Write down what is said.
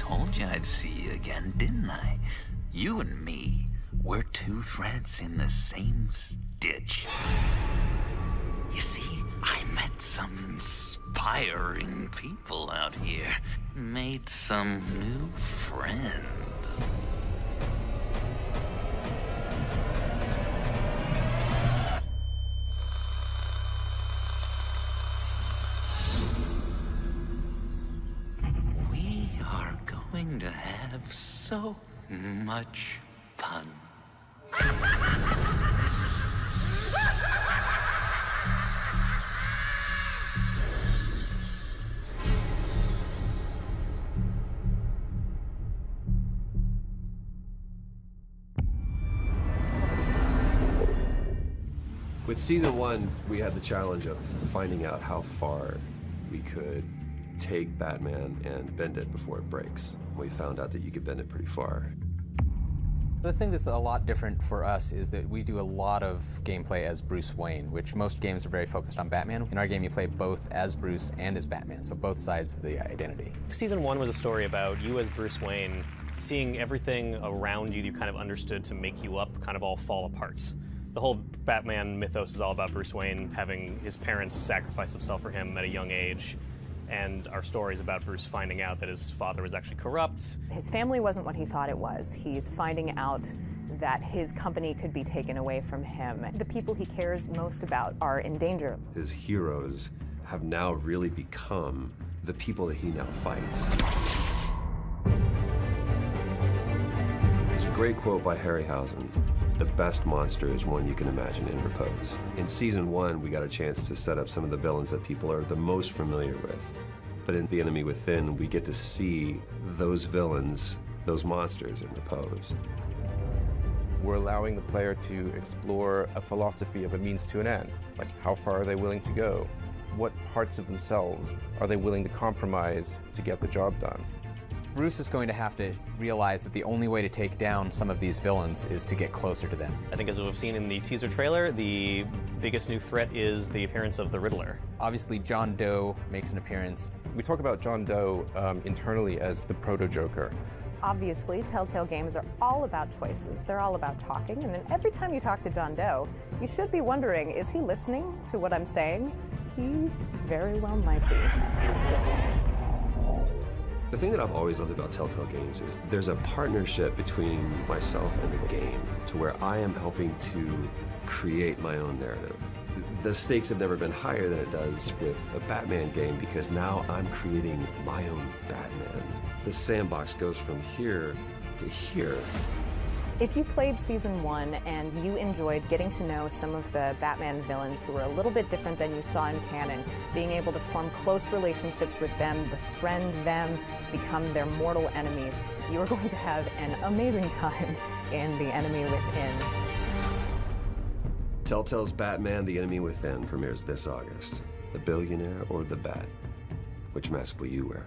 told you I'd see you again, didn't I? You and me, we're two threads in the same stitch. You see, I met some inspiring people out here. Made some new friends. We are going to have so much fun. With season 1, we had the challenge of finding out how far we could take Batman and bend it before it breaks. We found out that you could bend it pretty far. The thing that's a lot different for us is that we do a lot of gameplay as Bruce Wayne, which most games are very focused on Batman. In our game, you play both as Bruce and as Batman, so both sides of the identity. Season 1 was a story about you as Bruce Wayne, seeing everything around you kind of understood to make you up kind of all fall apart. The whole Batman mythos is all about Bruce Wayne having his parents sacrifice themselves for him at a young age, and our story is about Bruce finding out that his father was actually corrupt. His family wasn't what he thought it was. He's finding out that his company could be taken away from him. The people he cares most about are in danger. His heroes have now really become the people that he now fights. There's a great quote by Harryhausen: "The best monster is one you can imagine in repose." In season 1, we got a chance to set up some of the villains that people are the most familiar with. But in The Enemy Within, we get to see those villains, those monsters in repose. We're allowing the player to explore a philosophy of a means to an end. Like, how far are they willing to go? What parts of themselves are they willing to compromise to get the job done? Bruce is going to have to realize that the only way to take down some of these villains is to get closer to them. I think as we've seen in the teaser trailer, the biggest new threat is the appearance of the Riddler. Obviously, John Doe makes an appearance. We talk about John Doe internally as the proto-Joker. Obviously, Telltale games are all about choices. They're all about talking, and then every time you talk to John Doe, you should be wondering, is he listening to what I'm saying? He very well might be. The thing that I've always loved about Telltale games is there's a partnership between myself and the game, to where I am helping to create my own narrative. The stakes have never been higher than it does with a Batman game, because now I'm creating my own Batman. The sandbox goes from here to here. If you played season 1 and you enjoyed getting to know some of the Batman villains who were a little bit different than you saw in canon, being able to form close relationships with them, befriend them, become their mortal enemies, you are going to have an amazing time in The Enemy Within. Telltale's Batman: The Enemy Within premieres this August. The billionaire or the bat? Which mask will you wear?